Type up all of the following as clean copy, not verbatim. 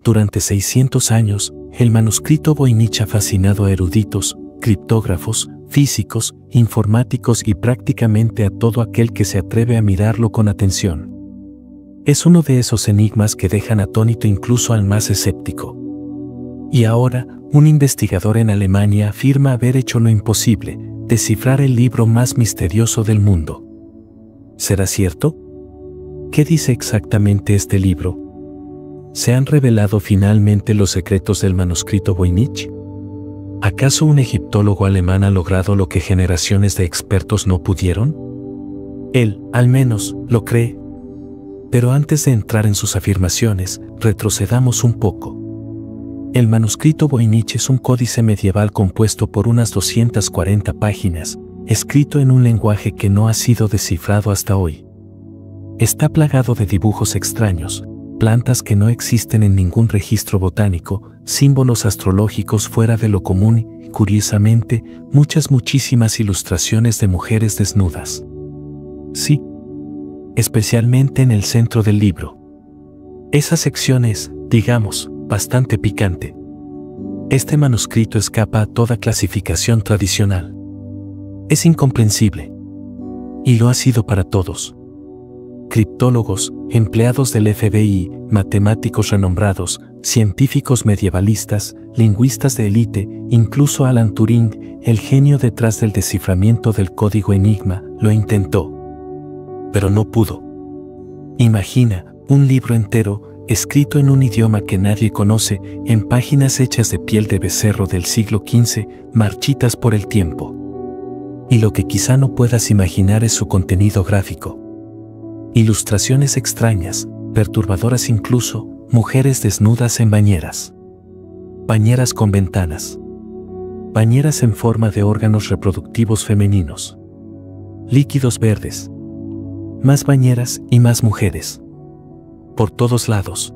Durante 600 años, el manuscrito Voynich ha fascinado a eruditos, criptógrafos, físicos, informáticos y prácticamente a todo aquel que se atreve a mirarlo con atención. Es uno de esos enigmas que dejan atónito incluso al más escéptico. Y ahora, un investigador en Alemania afirma haber hecho lo imposible, descifrar el libro más misterioso del mundo. ¿Será cierto? ¿Qué dice exactamente este libro? ¿Se han revelado finalmente los secretos del manuscrito Voynich? ¿Acaso un egiptólogo alemán ha logrado lo que generaciones de expertos no pudieron? Él, al menos, lo cree. Pero antes de entrar en sus afirmaciones, retrocedamos un poco. El manuscrito Voynich es un códice medieval compuesto por unas 240 páginas, escrito en un lenguaje que no ha sido descifrado hasta hoy. Está plagado de dibujos extraños, plantas que no existen en ningún registro botánico, símbolos astrológicos fuera de lo común y, curiosamente, muchísimas ilustraciones de mujeres desnudas. Sí, especialmente en el centro del libro. Esa sección es, digamos, bastante picante. Este manuscrito escapa a toda clasificación tradicional. Es incomprensible. Y lo ha sido para todos. Criptólogos, empleados del FBI, matemáticos renombrados, científicos medievalistas, lingüistas de élite, incluso Alan Turing, el genio detrás del desciframiento del código Enigma, lo intentó. Pero no pudo. Imagina, un libro entero, escrito en un idioma que nadie conoce, en páginas hechas de piel de becerro del siglo XV, marchitas por el tiempo. Y lo que quizá no puedas imaginar es su contenido gráfico. Ilustraciones extrañas, perturbadoras incluso, mujeres desnudas en bañeras. Bañeras con ventanas. Bañeras en forma de órganos reproductivos femeninos. Líquidos verdes. Más bañeras y más mujeres. Por todos lados.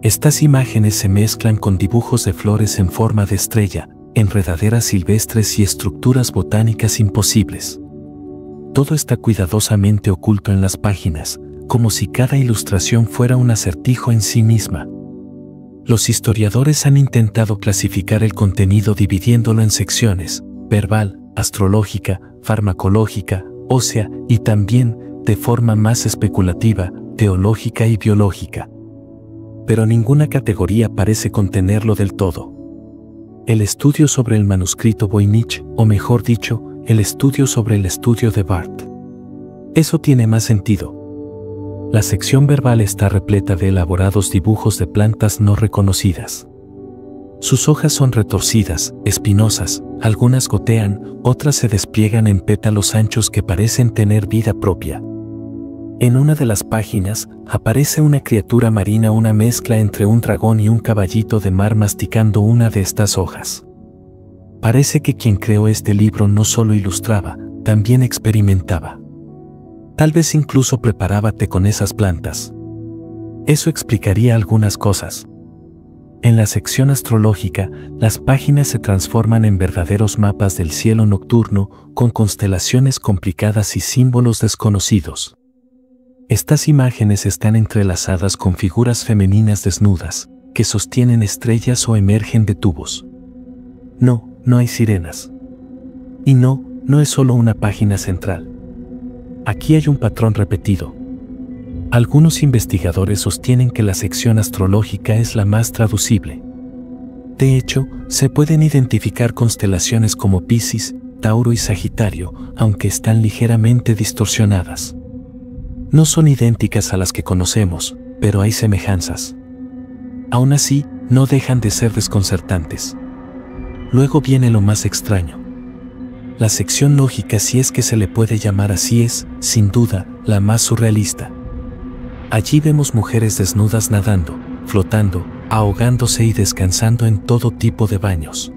Estas imágenes se mezclan con dibujos de flores en forma de estrella, enredaderas silvestres y estructuras botánicas imposibles. Todo está cuidadosamente oculto en las páginas, como si cada ilustración fuera un acertijo en sí misma. Los historiadores han intentado clasificar el contenido dividiéndolo en secciones: verbal, astrológica, farmacológica, ósea y también, de forma más especulativa, teológica y biológica. Pero ninguna categoría parece contenerlo del todo. El estudio sobre el manuscrito Voynich, o mejor dicho, el estudio sobre el estudio de Barth. Eso tiene más sentido. La sección verbal está repleta de elaborados dibujos de plantas no reconocidas. Sus hojas son retorcidas, espinosas, algunas gotean, otras se despliegan en pétalos anchos que parecen tener vida propia. En una de las páginas, aparece una criatura marina, una mezcla entre un dragón y un caballito de mar masticando una de estas hojas. Parece que quien creó este libro no solo ilustraba, también experimentaba. Tal vez incluso preparaba té con esas plantas. Eso explicaría algunas cosas. En la sección astrológica, las páginas se transforman en verdaderos mapas del cielo nocturno, con constelaciones complicadas y símbolos desconocidos. Estas imágenes están entrelazadas con figuras femeninas desnudas, que sostienen estrellas o emergen de tubos. No hay sirenas. Y no es solo una página central. Aquí hay un patrón repetido. Algunos investigadores sostienen que la sección astrológica es la más traducible. De hecho, se pueden identificar constelaciones como Piscis, Tauro y Sagitario, aunque están ligeramente distorsionadas. No son idénticas a las que conocemos, pero hay semejanzas. Aún así, no dejan de ser desconcertantes. Luego viene lo más extraño. La sección lógica, si es que se le puede llamar así, es, sin duda, la más surrealista. Allí vemos mujeres desnudas nadando, flotando, ahogándose y descansando en todo tipo de baños.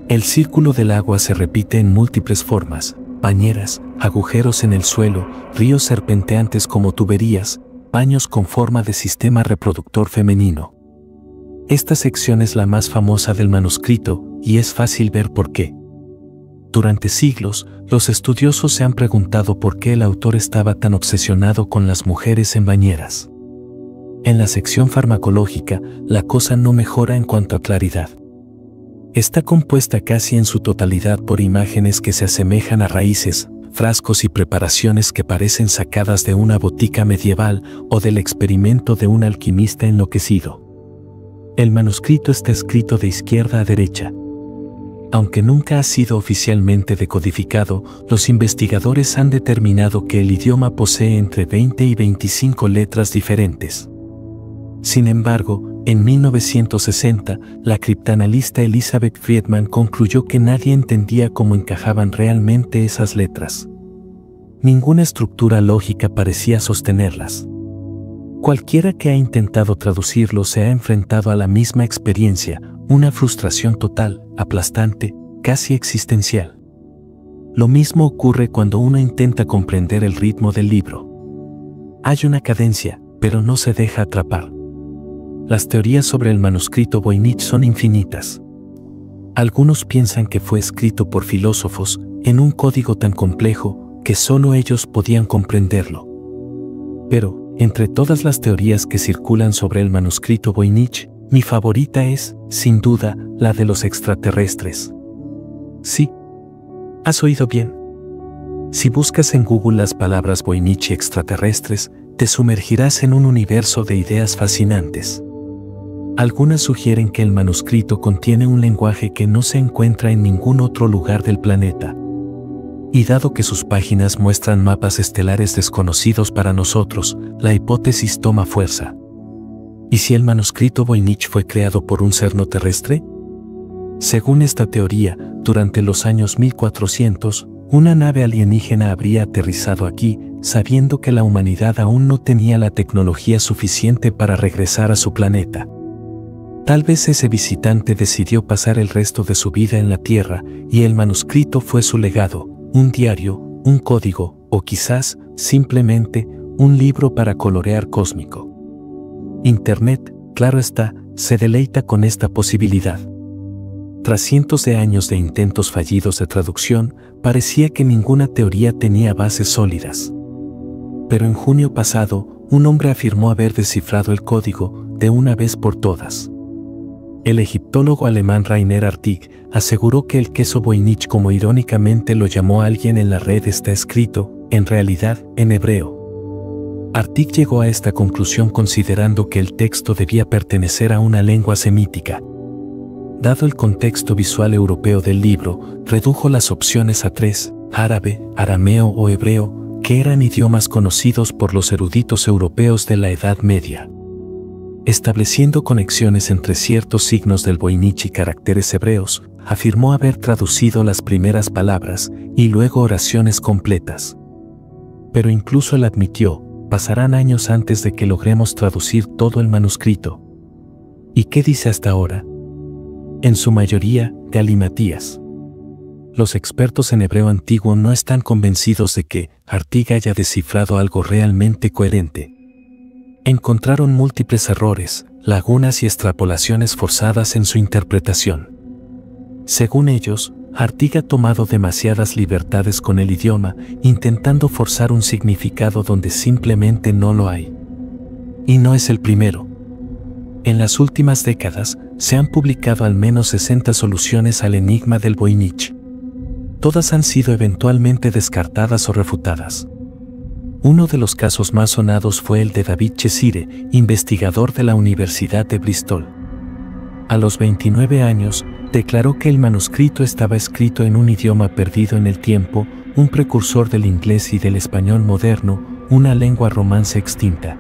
El círculo del agua se repite en múltiples formas: bañeras, agujeros en el suelo, ríos serpenteantes como tuberías, baños con forma de sistema reproductor femenino. Esta sección es la más famosa del manuscrito, y es fácil ver por qué. Durante siglos, los estudiosos se han preguntado por qué el autor estaba tan obsesionado con las mujeres en bañeras. En la sección farmacológica, la cosa no mejora en cuanto a claridad. Está compuesta casi en su totalidad por imágenes que se asemejan a raíces, frascos y preparaciones que parecen sacadas de una botica medieval o del experimento de un alquimista enloquecido. El manuscrito está escrito de izquierda a derecha. Aunque nunca ha sido oficialmente decodificado, los investigadores han determinado que el idioma posee entre 20 y 25 letras diferentes. Sin embargo, en 1960, la criptanalista Elizabeth Friedman concluyó que nadie entendía cómo encajaban realmente esas letras. Ninguna estructura lógica parecía sostenerlas. Cualquiera que ha intentado traducirlo se ha enfrentado a la misma experiencia, una frustración total, aplastante, casi existencial. Lo mismo ocurre cuando uno intenta comprender el ritmo del libro. Hay una cadencia, pero no se deja atrapar. Las teorías sobre el manuscrito Voynich son infinitas. Algunos piensan que fue escrito por filósofos en un código tan complejo que solo ellos podían comprenderlo. Pero, entre todas las teorías que circulan sobre el manuscrito Voynich, mi favorita es, sin duda, la de los extraterrestres. Sí, has oído bien. Si buscas en Google las palabras Voynich y extraterrestres, te sumergirás en un universo de ideas fascinantes. Algunas sugieren que el manuscrito contiene un lenguaje que no se encuentra en ningún otro lugar del planeta. Y dado que sus páginas muestran mapas estelares desconocidos para nosotros, la hipótesis toma fuerza. ¿Y si el manuscrito Voynich fue creado por un ser no terrestre? Según esta teoría, durante los años 1400, una nave alienígena habría aterrizado aquí, sabiendo que la humanidad aún no tenía la tecnología suficiente para regresar a su planeta. Tal vez ese visitante decidió pasar el resto de su vida en la Tierra y el manuscrito fue su legado, un diario, un código o quizás, simplemente, un libro para colorear cósmico. Internet, claro está, se deleita con esta posibilidad. Tras cientos de años de intentos fallidos de traducción, parecía que ninguna teoría tenía bases sólidas. Pero en junio pasado, un hombre afirmó haber descifrado el código de una vez por todas. El egiptólogo alemán Rainer Artig aseguró que el queso Voynich, como irónicamente lo llamó alguien en la red, está escrito, en realidad, en hebreo. Artig llegó a esta conclusión considerando que el texto debía pertenecer a una lengua semítica. Dado el contexto visual europeo del libro, redujo las opciones a 3, árabe, arameo o hebreo, que eran idiomas conocidos por los eruditos europeos de la Edad Media. Estableciendo conexiones entre ciertos signos del Voynich y caracteres hebreos, afirmó haber traducido las primeras palabras y luego oraciones completas. Pero incluso él admitió, pasarán años antes de que logremos traducir todo el manuscrito. ¿Y qué dice hasta ahora? En su mayoría, galimatías. Los expertos en hebreo antiguo no están convencidos de que Artig haya descifrado algo realmente coherente. Encontraron múltiples errores, lagunas y extrapolaciones forzadas en su interpretación. Según ellos, Artig ha tomado demasiadas libertades con el idioma, intentando forzar un significado donde simplemente no lo hay. Y no es el primero. En las últimas décadas, se han publicado al menos 60 soluciones al enigma del Voynich. Todas han sido eventualmente descartadas o refutadas. Uno de los casos más sonados fue el de David Cheshire, investigador de la Universidad de Bristol. A los 29 años, declaró que el manuscrito estaba escrito en un idioma perdido en el tiempo, un precursor del inglés y del español moderno, una lengua romance extinta.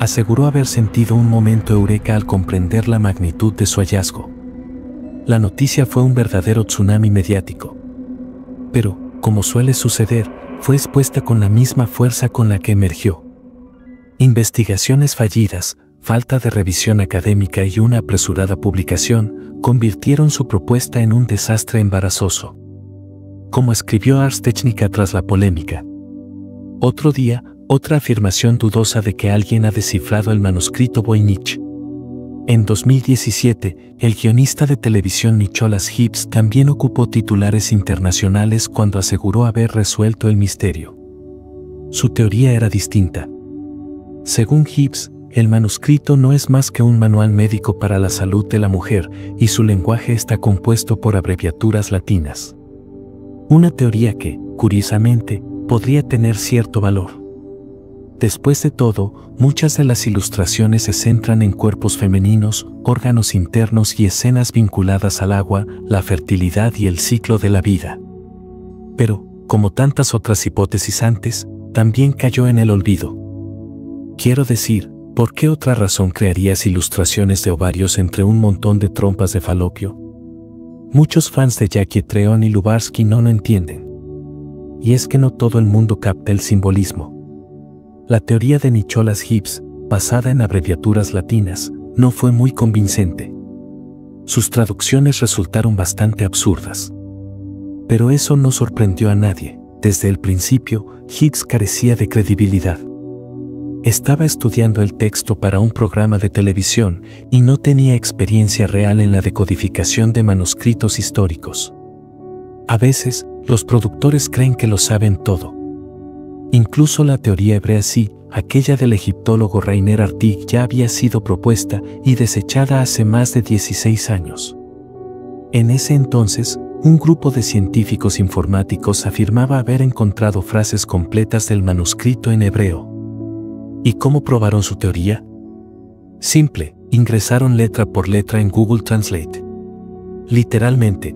Aseguró haber sentido un momento eureka al comprender la magnitud de su hallazgo. La noticia fue un verdadero tsunami mediático. Pero, como suele suceder, fue expuesta con la misma fuerza con la que emergió. Investigaciones fallidas, falta de revisión académica y una apresurada publicación convirtieron su propuesta en un desastre embarazoso. Como escribió Ars Technica tras la polémica. Otro día, otra afirmación dudosa de que alguien ha descifrado el manuscrito Voynich. En 2017, el guionista de televisión Nicholas Hibbs también ocupó titulares internacionales cuando aseguró haber resuelto el misterio. Su teoría era distinta. Según Hibbs, el manuscrito no es más que un manual médico para la salud de la mujer y su lenguaje está compuesto por abreviaturas latinas. Una teoría que, curiosamente, podría tener cierto valor. Después de todo, muchas de las ilustraciones se centran en cuerpos femeninos, órganos internos y escenas vinculadas al agua, la fertilidad y el ciclo de la vida. Pero, como tantas otras hipótesis antes, también cayó en el olvido. Quiero decir, ¿por qué otra razón crearías ilustraciones de ovarios entre un montón de trompas de falopio? Muchos fans de Jackie Treon y Lubarsky no lo entienden. Y es que no todo el mundo capta el simbolismo. La teoría de Nicholas Gibbs, basada en abreviaturas latinas, no fue muy convincente. Sus traducciones resultaron bastante absurdas. Pero eso no sorprendió a nadie. Desde el principio, Gibbs carecía de credibilidad. Estaba estudiando el texto para un programa de televisión y no tenía experiencia real en la decodificación de manuscritos históricos. A veces, los productores creen que lo saben todo. Incluso la teoría hebrea sí, aquella del egiptólogo Rainer Artig, ya había sido propuesta y desechada hace más de 16 años. En ese entonces, un grupo de científicos informáticos afirmaba haber encontrado frases completas del manuscrito en hebreo. ¿Y cómo probaron su teoría? Simple, ingresaron letra por letra en Google Translate. Literalmente.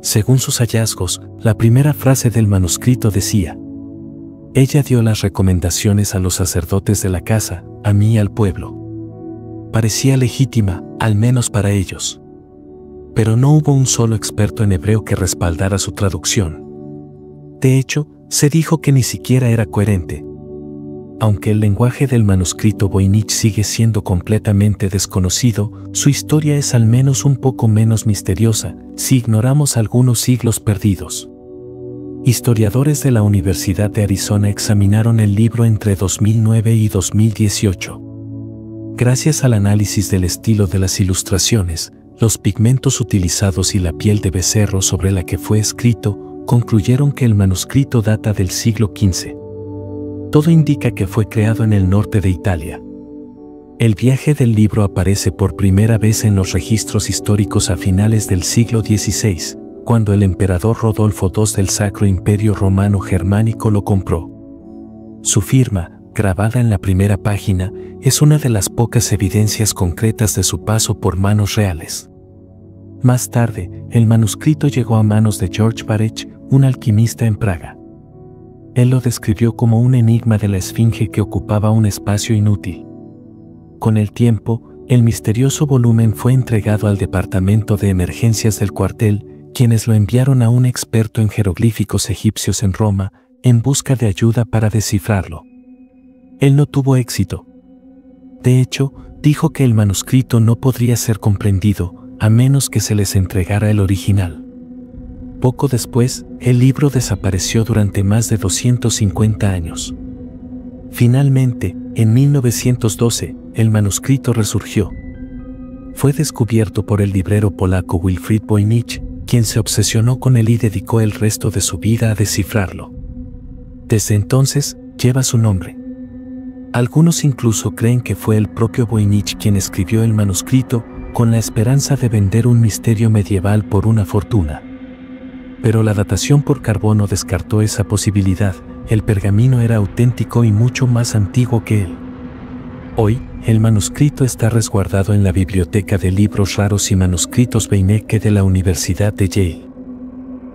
Según sus hallazgos, la primera frase del manuscrito decía: ella dio las recomendaciones a los sacerdotes de la casa, a mí y al pueblo. Parecía legítima, al menos para ellos. Pero no hubo un solo experto en hebreo que respaldara su traducción. De hecho, se dijo que ni siquiera era coherente. Aunque el lenguaje del manuscrito Voynich sigue siendo completamente desconocido, su historia es al menos un poco menos misteriosa, si ignoramos algunos siglos perdidos. Historiadores de la Universidad de Arizona examinaron el libro entre 2009 y 2018. Gracias al análisis del estilo de las ilustraciones, los pigmentos utilizados y la piel de becerro sobre la que fue escrito, concluyeron que el manuscrito data del siglo XV. Todo indica que fue creado en el norte de Italia. El viaje del libro aparece por primera vez en los registros históricos a finales del siglo XVI, cuando el emperador Rodolfo II del Sacro Imperio Romano Germánico lo compró. Su firma, grabada en la primera página, es una de las pocas evidencias concretas de su paso por manos reales. Más tarde, el manuscrito llegó a manos de George Baresch, un alquimista en Praga. Él lo describió como un enigma de la esfinge que ocupaba un espacio inútil. Con el tiempo, el misterioso volumen fue entregado al departamento de emergencias del cuartel, quienes lo enviaron a un experto en jeroglíficos egipcios en Roma, en busca de ayuda para descifrarlo. Él no tuvo éxito. De hecho, dijo que el manuscrito no podría ser comprendido, a menos que se les entregara el original. Poco después, el libro desapareció durante más de 250 años. Finalmente, en 1912, el manuscrito resurgió. Fue descubierto por el librero polaco Wilfrid Voynich, quien se obsesionó con él y dedicó el resto de su vida a descifrarlo. Desde entonces, lleva su nombre. Algunos incluso creen que fue el propio Voynich quien escribió el manuscrito, con la esperanza de vender un misterio medieval por una fortuna. Pero la datación por carbono descartó esa posibilidad. El pergamino era auténtico y mucho más antiguo que él. Hoy, el manuscrito está resguardado en la Biblioteca de Libros Raros y Manuscritos Beinecke de la Universidad de Yale.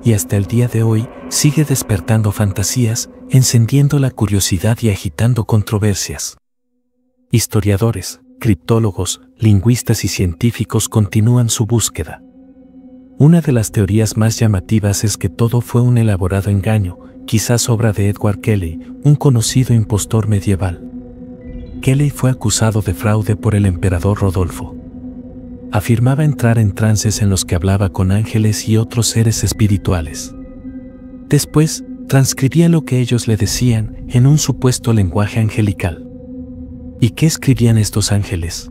Y hasta el día de hoy, sigue despertando fantasías, encendiendo la curiosidad y agitando controversias. Historiadores, criptólogos, lingüistas y científicos continúan su búsqueda. Una de las teorías más llamativas es que todo fue un elaborado engaño, quizás obra de Edward Kelly, un conocido impostor medieval. Kelly fue acusado de fraude por el emperador Rodolfo. Afirmaba entrar en trances en los que hablaba con ángeles y otros seres espirituales. Después, transcribía lo que ellos le decían en un supuesto lenguaje angelical. ¿Y qué escribían estos ángeles?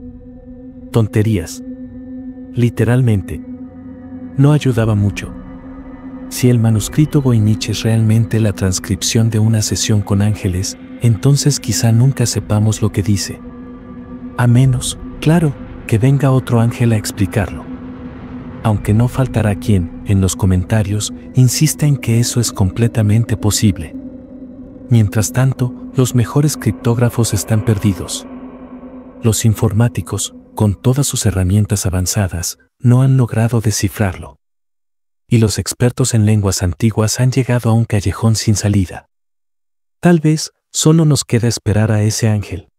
Tonterías. Literalmente. No ayudaba mucho. Si el manuscrito Voynich es realmente la transcripción de una sesión con ángeles, entonces quizá nunca sepamos lo que dice. A menos, claro, que venga otro ángel a explicarlo. Aunque no faltará quien, en los comentarios, insista en que eso es completamente posible. Mientras tanto, los mejores criptógrafos están perdidos. Los informáticos, con todas sus herramientas avanzadas, no han logrado descifrarlo. Y los expertos en lenguas antiguas han llegado a un callejón sin salida. Tal vez, solo nos queda esperar a ese ángel.